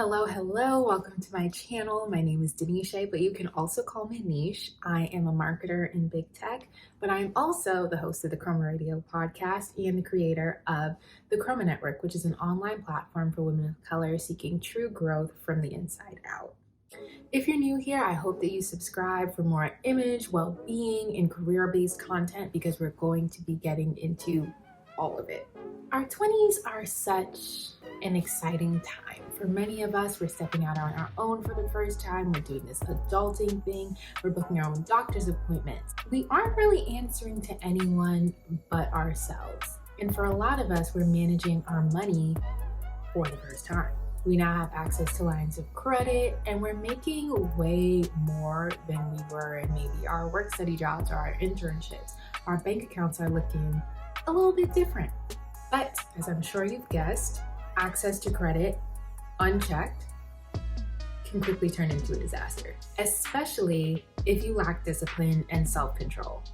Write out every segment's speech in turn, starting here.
Hello, welcome to my channel. My name is Denisha, but you can also call me Niche. I am a marketer in big tech, but I'm also the host of the Chroma Radio podcast and the creator of the Chroma Network, which is an online platform for women of color seeking true growth from the inside out. If you're new here, I hope that you subscribe for more image, well-being, and career-based content because we're going to be getting into all of it. Our 20s are such an exciting time. For many of us, we're stepping out on our own for the first time. We're doing this adulting thing. We're booking our own doctor's appointments. We aren't really answering to anyone but ourselves. And for a lot of us, we're managing our money for the first time. We now have access to lines of credit, and we're making way more than we were in maybe our work study jobs or our internships. Our bank accounts are looking a little bit different. But as I'm sure you've guessed, access to credit, unchecked, can quickly turn into a disaster, especially if you lack discipline and self-control.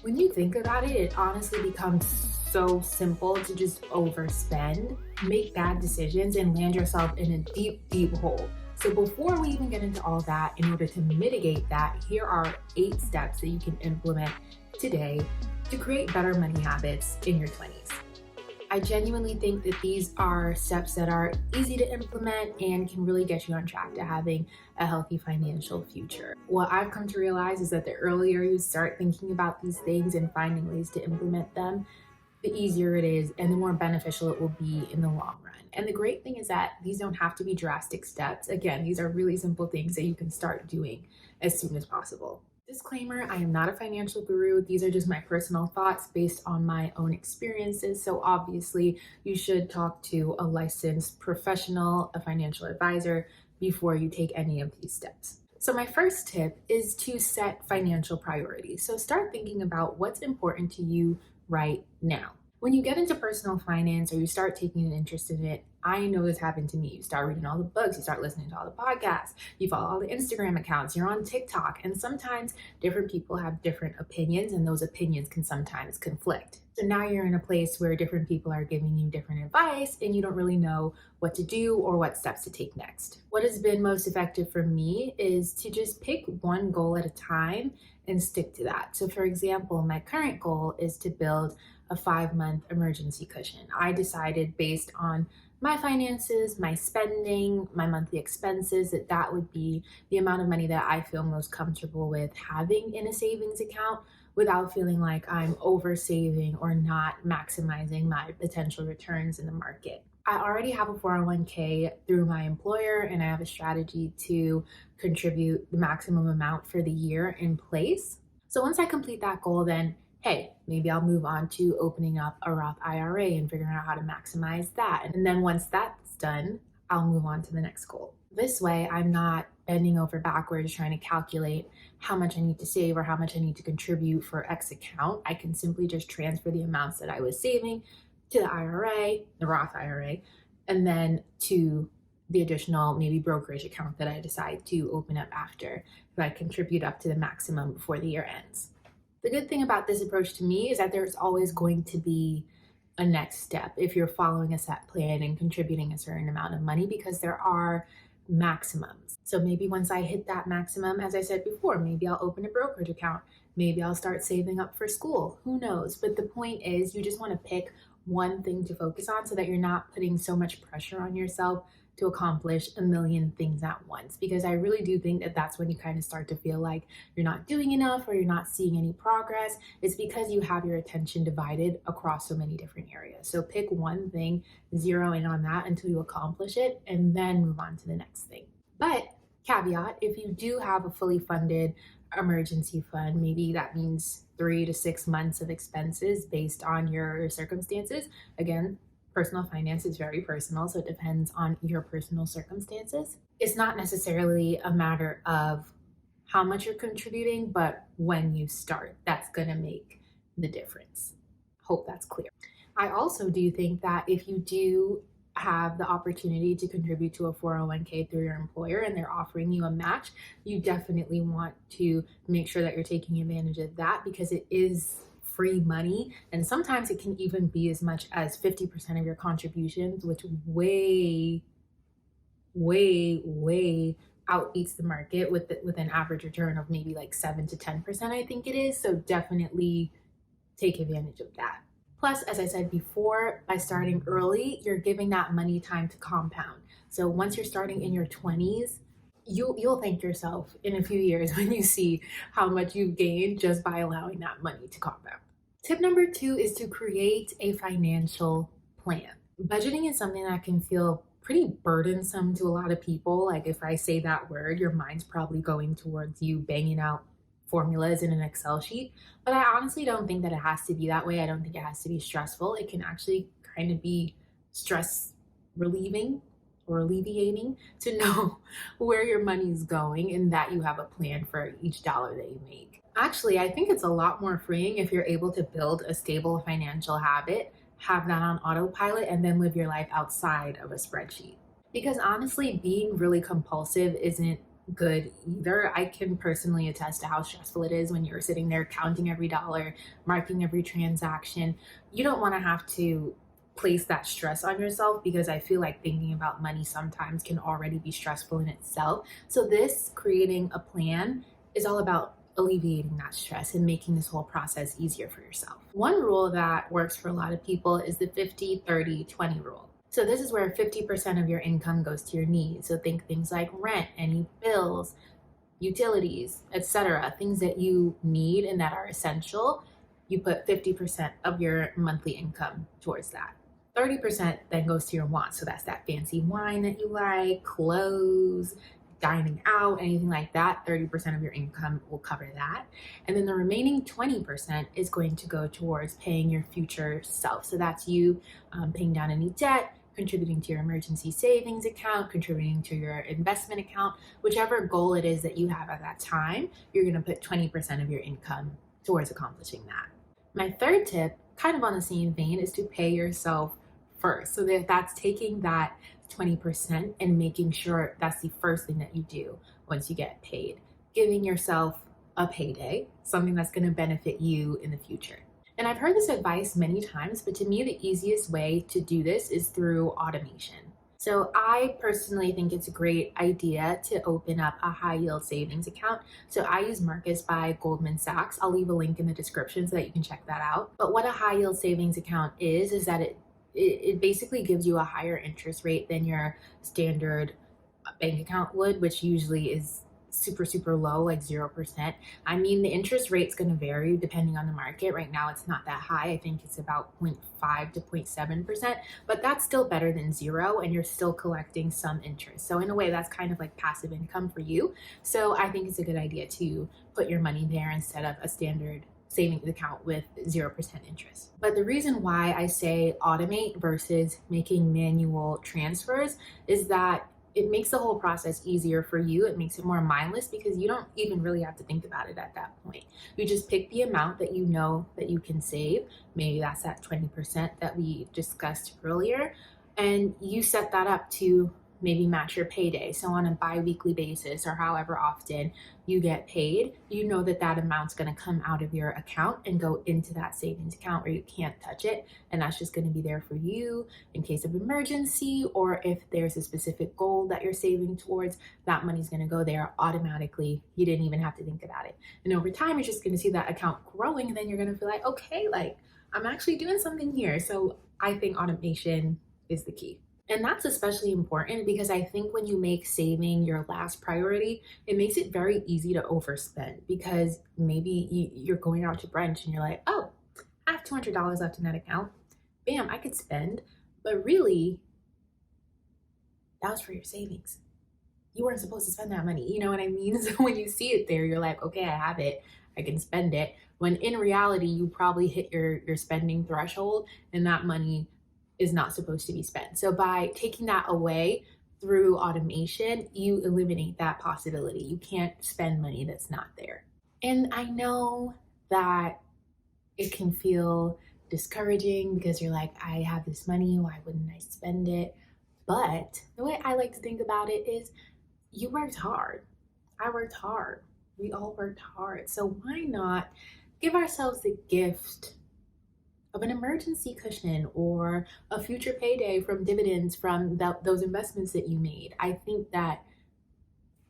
When you think about it, it honestly becomes so simple to just overspend, make bad decisions, and land yourself in a deep hole. So before we even get into all that, in order to mitigate that, here are 8 steps that you can implement today to create better money habits in your 20s. I genuinely think that these are steps that are easy to implement and can really get you on track to having a healthy financial future. What I've come to realize is that the earlier you start thinking about these things and finding ways to implement them, the easier it is and the more beneficial it will be in the long run. And the great thing is that these don't have to be drastic steps. Again, these are really simple things that you can start doing as soon as possible. Disclaimer, I am not a financial guru. These are just my personal thoughts based on my own experiences. So obviously you should talk to a licensed professional, a financial advisor, before you take any of these steps. So my first tip is to set financial priorities. So start thinking about what's important to you right now. When you get into personal finance or you start taking an interest in it, I know this happened to me. You start reading all the books, you start listening to all the podcasts, you follow all the Instagram accounts, you're on TikTok, and sometimes different people have different opinions and those opinions can sometimes conflict. So now you're in a place where different people are giving you different advice and you don't really know what to do or what steps to take next. What has been most effective for me is to just pick one goal at a time and stick to that. So for example, my current goal is to build a 5-month emergency cushion. I decided based on my finances, my spending, my monthly expenses, that would be the amount of money that I feel most comfortable with having in a savings account without feeling like I'm over saving or not maximizing my potential returns in the market. I already have a 401k through my employer and I have a strategy to contribute the maximum amount for the year in place. So once I complete that goal, then hey, maybe I'll move on to opening up a Roth IRA and figuring out how to maximize that. And then once that's done, I'll move on to the next goal. This way, I'm not bending over backwards trying to calculate how much I need to save or how much I need to contribute for X account. I can simply just transfer the amounts that I was saving to the IRA, the Roth IRA, and then to the additional maybe brokerage account that I decide to open up after if I contribute up to the maximum before the year ends. The good thing about this approach to me is that there's always going to be a next step if you're following a set plan and contributing a certain amount of money because there are maximums. So maybe once I hit that maximum, as I said before, maybe I'll open a brokerage account. Maybe I'll start saving up for school. Who knows? But the point is you just want to pick one thing to focus on so that you're not putting so much pressure on yourself to accomplish a million things at once, because I really do think that that's when you kind of start to feel like you're not doing enough or you're not seeing any progress. It's because you have your attention divided across so many different areas. So pick one thing, zero in on that until you accomplish it, and then move on to the next thing. But caveat, if you do have a fully funded emergency fund, maybe that means 3 to 6 months of expenses based on your circumstances. Again, personal finance is very personal, so it depends on your personal circumstances. It's not necessarily a matter of how much you're contributing, but when you start, that's going to make the difference. Hope that's clear. I also do think that if you do have the opportunity to contribute to a 401k through your employer and they're offering you a match, you definitely want to make sure that you're taking advantage of that because it is free money, and sometimes it can even be as much as 50% of your contributions, which way way outbeats the market with an average return of maybe like 7 to 10%, I think it is. So definitely take advantage of that. Plus, as I said before, by starting early, you're giving that money time to compound. So once you're starting in your 20s, you'll thank yourself in a few years when you see how much you've gained just by allowing that money to compound. Tip number 2 is to create a financial plan. Budgeting is something that can feel pretty burdensome to a lot of people. Like if I say that word, your mind's probably going towards you banging out formulas in an Excel sheet. But I honestly don't think that it has to be that way. I don't think it has to be stressful. It can actually kind of be stress relieving or alleviating to know where your money's going and that you have a plan for each dollar that you make. Actually, I think it's a lot more freeing if you're able to build a stable financial habit, have that on autopilot, and then live your life outside of a spreadsheet. Because honestly, being really compulsive isn't good either. I can personally attest to how stressful it is when you're sitting there counting every dollar, marking every transaction. You don't want to have to place that stress on yourself because I feel like thinking about money sometimes can already be stressful in itself. So this creating a plan is all about alleviating that stress and making this whole process easier for yourself. One rule that works for a lot of people is the 50-30-20 rule. So this is where 50% of your income goes to your needs. So think things like rent, any bills, utilities, etc., things that you need and that are essential. You put 50% of your monthly income towards that. 30% then goes to your wants. So that's that fancy wine that you like, clothes, dining out, anything like that. 30% of your income will cover that. And then the remaining 20% is going to go towards paying your future self. So that's you paying down any debt, contributing to your emergency savings account, contributing to your investment account, whichever goal it is that you have at that time, you're going to put 20% of your income towards accomplishing that. My third tip, kind of on the same vein, is to pay yourself first. So that's taking that 20% and making sure that's the first thing that you do once you get paid. Giving yourself a payday, something that's going to benefit you in the future. And I've heard this advice many times, but to me, the easiest way to do this is through automation. So I personally think it's a great idea to open up a high yield savings account. So I use Marcus by Goldman Sachs. I'll leave a link in the description so that you can check that out. But what a high yield savings account is that it basically gives you a higher interest rate than your standard bank account would, which usually is super low, like 0%. I mean, the interest rate's going to vary depending on the market. Right now, it's not that high. I think it's about 0.5 to 0.7%, but that's still better than zero, and you're still collecting some interest. So in a way, that's kind of like passive income for you. So I think it's a good idea to put your money there instead of a standard savings account with 0% interest. But the reason why I say automate versus making manual transfers is that it makes the whole process easier for you. It makes it more mindless because you don't even really have to think about it at that point. You just pick the amount that you know that you can save. Maybe that's that 20% that we discussed earlier. And you set that up to maybe match your payday. So on a bi-weekly basis or however often you get paid, you know that that amount's going to come out of your account and go into that savings account where you can't touch it. And that's just going to be there for you in case of emergency, or if there's a specific goal that you're saving towards, that money's going to go there automatically. You didn't even have to think about it. And over time, you're just going to see that account growing, and then you're going to feel like, okay, like I'm actually doing something here. So I think automation is the key. And that's especially important because I think when you make saving your last priority, it makes it very easy to overspend because maybe you're going out to brunch and you're like, oh, I have $200 left in that account. Bam, I could spend. But really, that was for your savings. You weren't supposed to spend that money. You know what I mean? So when you see it there, you're like, okay, I have it. I can spend it. When in reality, you probably hit your spending threshold and that money is not supposed to be spent. So by taking that away through automation, you eliminate that possibility. You can't spend money that's not there. And I know that it can feel discouraging because you're like, I have this money, why wouldn't I spend it? But the way I like to think about it is you worked hard. I worked hard. We all worked hard. So why not give ourselves the gift of an emergency cushion or a future payday from dividends from those investments that you made. I think that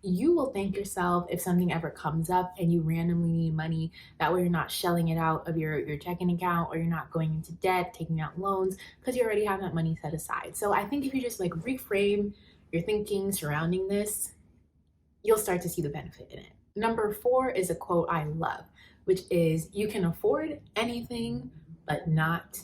you will thank yourself if something ever comes up and you randomly need money. That way you're not shelling it out of your checking account, or you're not going into debt, taking out loans, because you already have that money set aside. So I think if you just like reframe your thinking surrounding this, you'll start to see the benefit in it. Number 4 is a quote I love, which is, you can afford anything, but not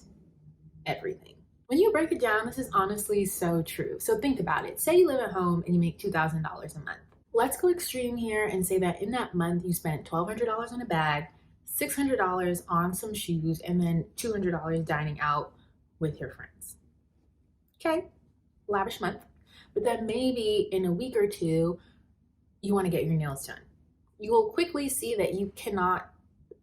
everything. When you break it down, this is honestly so true. So think about it. Say you live at home and you make $2,000 a month. Let's go extreme here and say that in that month you spent $1,200 on a bag, $600 on some shoes, and then $200 dining out with your friends. Okay, lavish month. But then maybe in a week or two, you want to get your nails done. You will quickly see that you cannot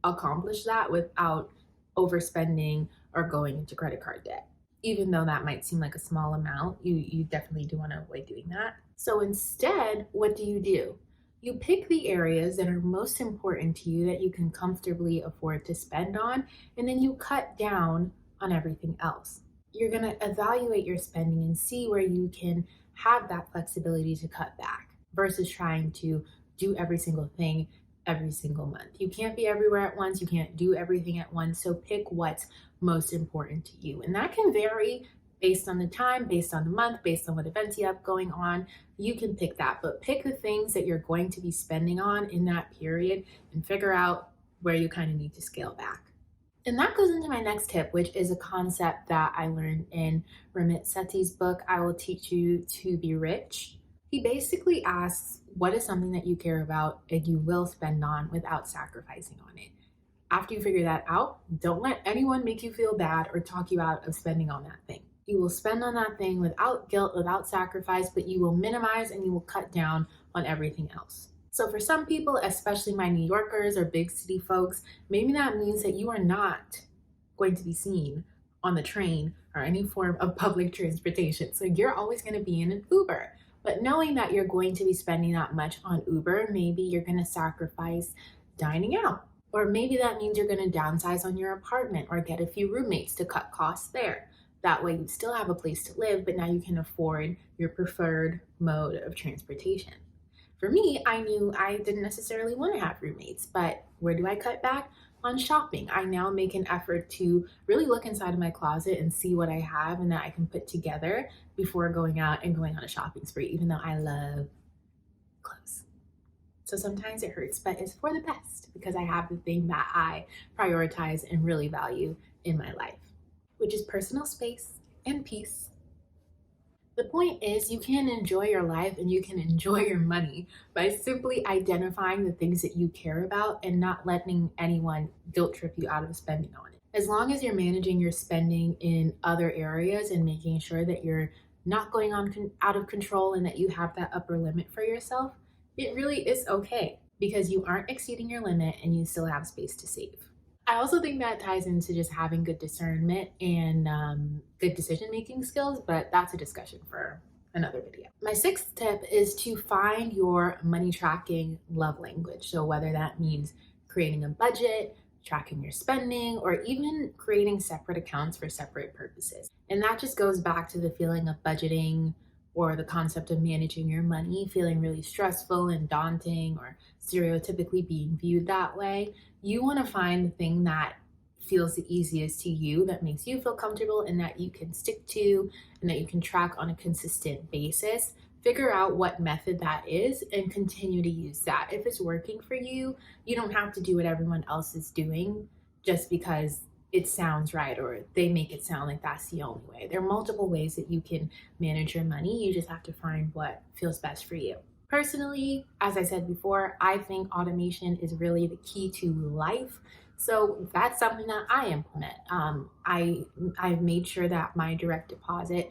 accomplish that without overspending or going into credit card debt. Even though that might seem like a small amount, you definitely do want to avoid doing that. So instead, what do? You pick the areas that are most important to you that you can comfortably afford to spend on, and then you cut down on everything else. You're going to evaluate your spending and see where you can have that flexibility to cut back versus trying to do every single thing every single month. You can't be everywhere at once. You can't do everything at once. So pick what's most important to you. And that can vary based on the time, based on the month, based on what events you have going on. You can pick that, but pick the things that you're going to be spending on in that period and figure out where you kind of need to scale back. And that goes into my next tip, which is a concept that I learned in Ramit Sethi's book, I Will Teach You to Be Rich. He basically asks, what is something that you care about and you will spend on without sacrificing on it? After you figure that out, don't let anyone make you feel bad or talk you out of spending on that thing. You will spend on that thing without guilt, without sacrifice, but you will minimize and you will cut down on everything else. So for some people, especially my New Yorkers or big city folks, maybe that means that you are not going to be seen on the train or any form of public transportation. So you're always going to be in an Uber. But knowing that you're going to be spending that much on Uber, maybe you're going to sacrifice dining out. Or maybe that means you're going to downsize on your apartment or get a few roommates to cut costs there. That way you still have a place to live, but now you can afford your preferred mode of transportation. For me, I knew I didn't necessarily want to have roommates, but where do I cut back? On shopping. I now make an effort to really look inside of my closet and see what I have and that I can put together before going out and going on a shopping spree, even though I love clothes. So sometimes it hurts, but it's for the best because I have the thing that I prioritize and really value in my life, which is personal space and peace. The point is, you can enjoy your life and you can enjoy your money by simply identifying the things that you care about and not letting anyone guilt trip you out of spending on it. As long as you're managing your spending in other areas and making sure that you're not going on out of control and that you have that upper limit for yourself, it really is okay because you aren't exceeding your limit and you still have space to save. I also think that ties into just having good discernment and good decision-making skills, but that's a discussion for another video. My 6th tip is to find your money tracking love language. So whether that means creating a budget, tracking your spending, or even creating separate accounts for separate purposes. And that just goes back to the feeling of budgeting or the concept of managing your money feeling really stressful and daunting or stereotypically being viewed that way. You want to find the thing that feels the easiest to you, that makes you feel comfortable and that you can stick to and that you can track on a consistent basis. Figure out what method that is and continue to use that. If it's working for you, you don't have to do what everyone else is doing just because it sounds right or they make it sound like that's the only way. There are multiple ways that you can manage your money. You just have to find what feels best for you. Personally, as I said before, I think automation is really the key to life. So that's something that I implement. I've made sure that my direct deposit,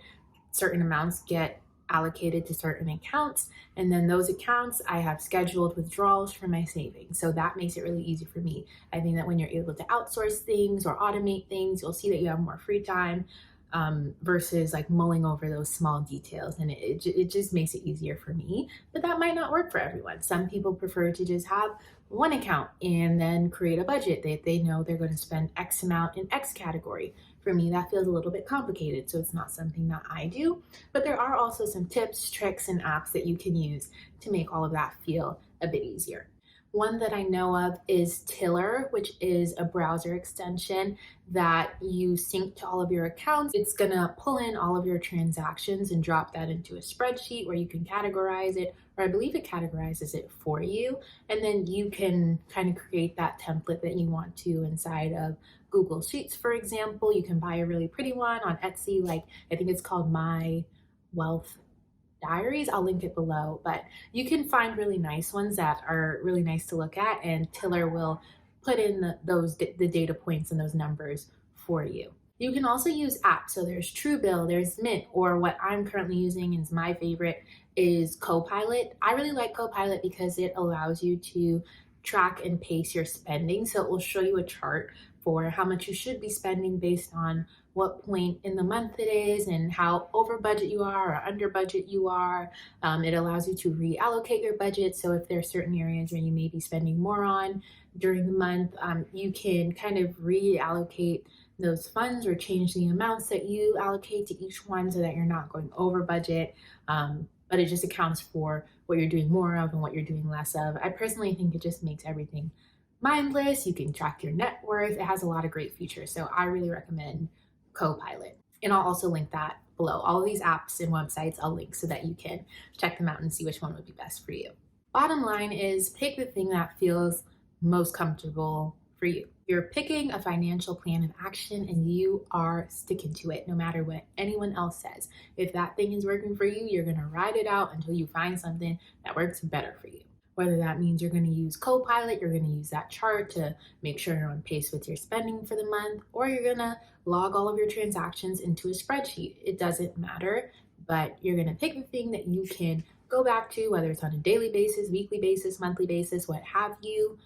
certain amounts get allocated to certain accounts, and then those accounts I have scheduled withdrawals for my savings. So that makes it really easy for me. I think that when you're able to outsource things or automate things, you'll see that you have more free time. versus like mulling over those small details. And it just makes it easier for me, but that might not work for everyone. Some people prefer to just have one account and then create a budget that they know they're going to spend X amount in X category. For me, that feels a little bit complicated, so it's not something that I do. But there are also some tips, tricks, and apps that you can use to make all of that feel a bit easier. One that I know of is Tiller, which is a browser extension that you sync to all of your accounts. It's gonna pull in all of your transactions and drop that into a spreadsheet where you can categorize it, or I believe it categorizes it for you. And then you can kind of create that template that you want to inside of Google Sheets, for example. You can buy a really pretty one on Etsy, like I think it's called My Wealth Diaries. I'll link it below, but you can find really nice ones that are really nice to look at, and Tiller will put in the data points and those numbers for you. You can also use apps. So there's Truebill, there's Mint, or what I'm currently using is my favorite is Copilot. I really like Copilot because it allows you to track and pace your spending. So it will show you a chart for how much you should be spending based on what point in the month it is and how over budget you are or under budget you are. It allows you to reallocate your budget. So if there are certain areas where you may be spending more on during the month, you can kind of reallocate those funds or change the amounts that you allocate to each one so that you're not going over budget. But it just accounts for what you're doing more of and what you're doing less of. I personally think it just makes everything mindless. You can track your net worth. It has a lot of great features. So I really recommend Copilot. And I'll also link that below. All of these apps and websites I'll link so that you can check them out and see which one would be best for you. Bottom line is pick the thing that feels most comfortable for you. You're picking a financial plan of action and you are sticking to it no matter what anyone else says. If that thing is working for you, you're going to ride it out until you find something that works better for you. Whether that means you're going to use Copilot, you're going to use that chart to make sure you're on pace with your spending for the month, or you're going to log all of your transactions into a spreadsheet. It doesn't matter, but you're going to pick the thing that you can go back to, whether it's on a daily basis, weekly basis, monthly basis, what have you.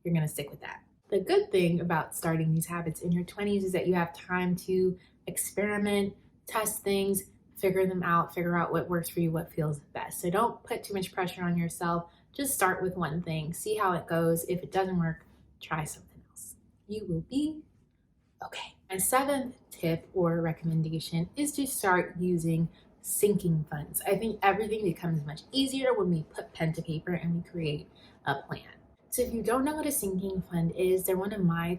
You're going to stick with that. The good thing about starting these habits in your 20s is that you have time to experiment, test things, figure them out, figure out what works for you, what feels best. So don't put too much pressure on yourself. Just start with one thing, see how it goes. If it doesn't work, try something else. You will be okay. My seventh tip or recommendation is to start using sinking funds. I think everything becomes much easier when we put pen to paper and we create a plan. So if you don't know what a sinking fund is, they're one of my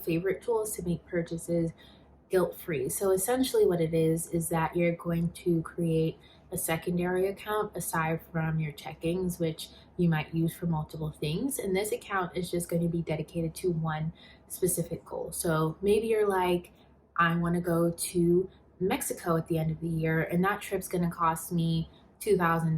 favorite tools to make purchases guilt-free. So essentially what it is that you're going to create a secondary account aside from your checkings, which you might use for multiple things. And this account is just going to be dedicated to one specific goal. So maybe you're like, I want to go to Mexico at the end of the year, and that trip's going to cost me $2,000,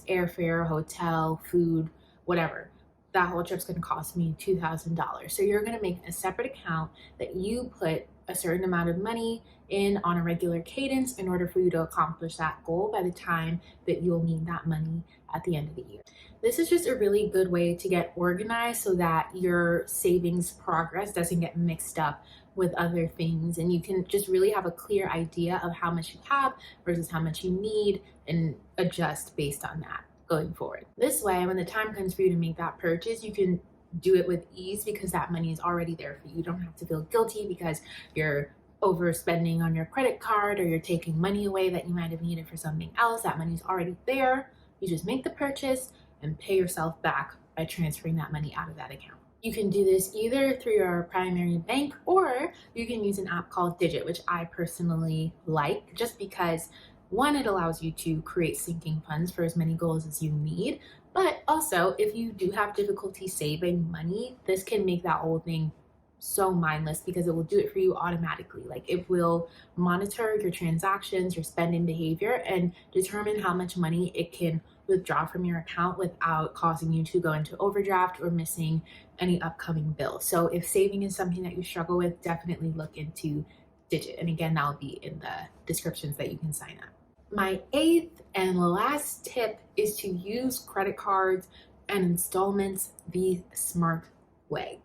airfare, hotel, food, whatever. That whole trip's going to cost me $2,000. So you're going to make a separate account that you put a certain amount of money in on a regular cadence in order for you to accomplish that goal by the time that you'll need that money at the end of the year. This is just a really good way to get organized so that your savings progress doesn't get mixed up with other things, and you can just really have a clear idea of how much you have versus how much you need and adjust based on that going forward. This way, when the time comes for you to make that purchase, you can do it with ease because that money is already there for you. You don't have to feel guilty because you're overspending on your credit card or you're taking money away that you might have needed for something else. That money's already there. You just make the purchase and pay yourself back by transferring that money out of that account. You can do this either through your primary bank or you can use an app called Digit, which I personally like just because one, it allows you to create sinking funds for as many goals as you need. But also, if you do have difficulty saving money, this can make that whole thing so mindless because it will do it for you automatically. Like it will monitor your transactions, your spending behavior, and determine how much money it can withdraw from your account without causing you to go into overdraft or missing any upcoming bills. So if saving is something that you struggle with, definitely look into Digit. And again, that'll be in the descriptions that you can sign up. My eighth and last tip is to use credit cards and installments the smart way.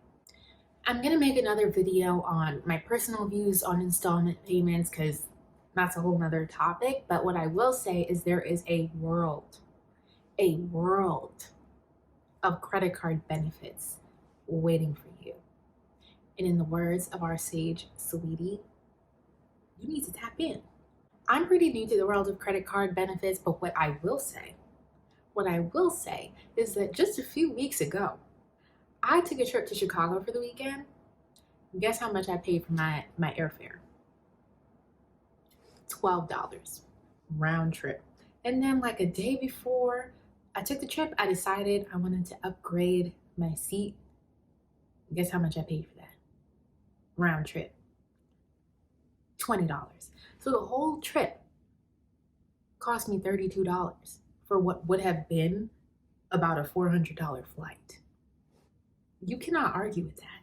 I'm gonna make another video on my personal views on installment payments because that's a whole nother topic. But what I will say is there is a world of credit card benefits waiting for you. And in the words of our sage, sweetie, you need to tap in. I'm pretty new to the world of credit card benefits, but what I will say is that just a few weeks ago, I took a trip to Chicago for the weekend. Guess how much I paid for my airfare? $12 round trip. And then like a day before I took the trip, I decided I wanted to upgrade my seat. Guess how much I paid for that? Round trip. $20. So the whole trip cost me $32 for what would have been about a $400 flight. You cannot argue with that.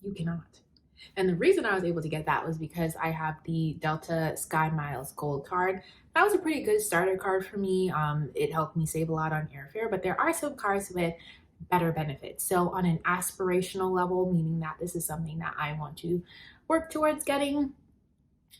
You cannot. And the reason I was able to get that was because I have the Delta Sky Miles Gold card. That was a pretty good starter card for me. It helped me save a lot on airfare, but there are some cards with better benefits. So on an aspirational level, meaning that this is something that I want to work towards getting,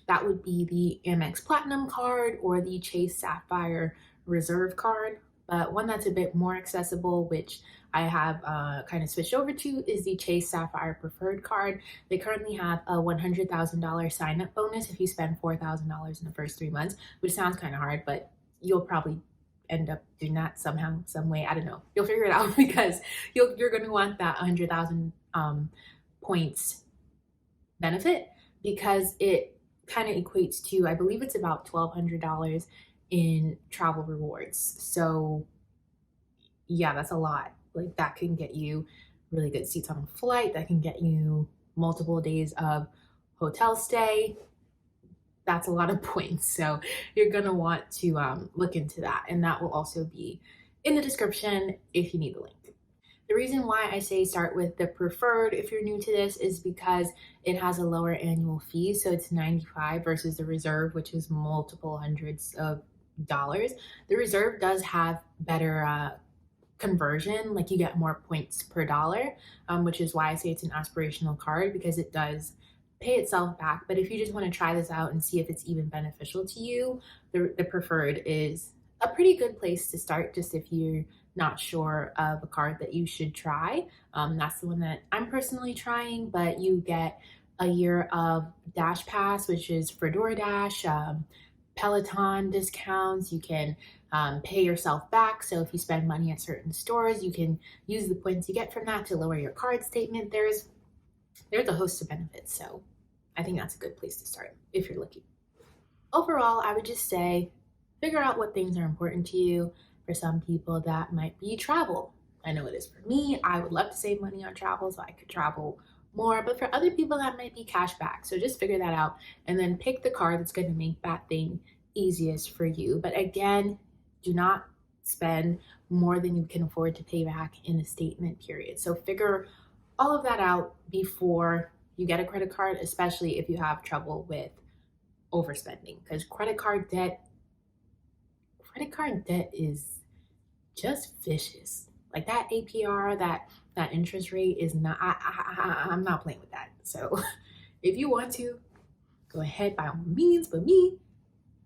that would be the Amex Platinum card or the Chase Sapphire Reserve card. But one that's a bit more accessible, which I have kind of switched over to, is the Chase Sapphire Preferred card. They currently have a $100,000 sign-up bonus if you spend $4,000 in the first 3 months, which sounds kind of hard, but you'll probably end up doing that somehow, some way. I don't know. You'll figure it out because you're going to want that 100,000 points benefit, because it kind of equates to, I believe it's about $1,200 in travel rewards. So yeah, that's a lot. Like that can get you really good seats on a flight. That can get you multiple days of hotel stay. That's a lot of points. So you're going to want to look into that. And that will also be in the description if you need the link. The reason why I say start with the preferred if you're new to this is because it has a lower annual fee. So it's $95 versus the reserve, which is multiple hundreds of dollars. The reserve does have better conversion, like you get more points per dollar, which is why I say it's an aspirational card, because it does pay itself back. But if you just want to try this out and see if it's even beneficial to you, the preferred is a pretty good place to start, just if you're not sure of a card that you should try. That's the one that I'm personally trying, but you get a year of Dash Pass, which is for DoorDash, Peloton discounts. You can pay yourself back. So if you spend money at certain stores, you can use the points you get from that to lower your card statement. There's a host of benefits. So I think that's a good place to start if you're looking. Overall, I would just say figure out what things are important to you. For some people, that might be travel. I know it is for me. I would love to save money on travel so I could travel more, but for other people, that might be cash back. So just figure that out and then pick the card that's going to make that thing easiest for you. But again, do not spend more than you can afford to pay back in a statement period. So figure all of that out before you get a credit card, especially if you have trouble with overspending, because credit card debt is just vicious. Like that APR, that interest rate is not, I'm not playing with that. So if you want to, go ahead by all means, but me,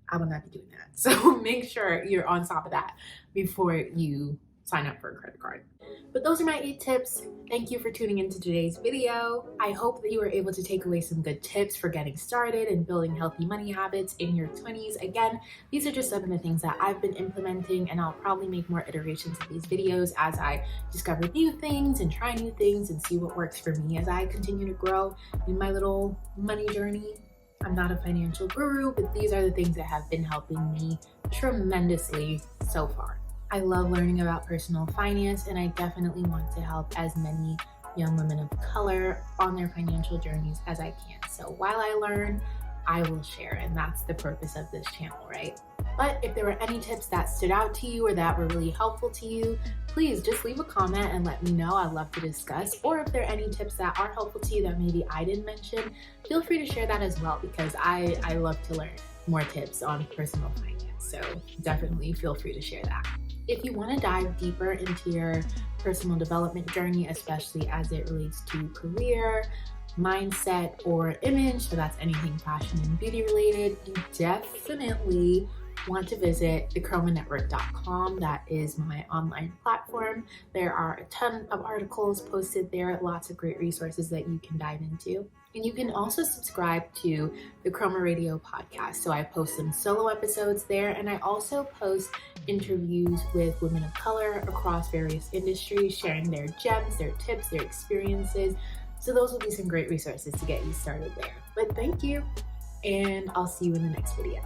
I will not be doing that. So make sure you're on top of that before you sign up for a credit card. But those are my 8 tips. Thank you for tuning into today's video. I hope that you were able to take away some good tips for getting started and building healthy money habits in your 20s. Again, these are just some of the things that I've been implementing, and I'll probably make more iterations of these videos as I discover new things and try new things and see what works for me as I continue to grow in my little money journey. I'm not a financial guru, but these are the things that have been helping me tremendously so far. I love learning about personal finance, and I definitely want to help as many young women of color on their financial journeys as I can. So while I learn, I will share, and that's the purpose of this channel, right? But if there were any tips that stood out to you or that were really helpful to you, please just leave a comment and let me know. I'd love to discuss. Or if there are any tips that are helpful to you that maybe I didn't mention, feel free to share that as well, because I love to learn more tips on personal finance. So definitely feel free to share that. If you want to dive deeper into your personal development journey, especially as it relates to career, mindset, or image, so that's anything fashion and beauty related, you definitely want to visit thechromanetwork.com. That is my online platform. There are a ton of articles posted there, lots of great resources that you can dive into. And you can also subscribe to the Chroma Radio podcast. So I post some solo episodes there, and I also post interviews with women of color across various industries, sharing their gems, their tips, their experiences. So those will be some great resources to get you started there. But thank you, and I'll see you in the next video.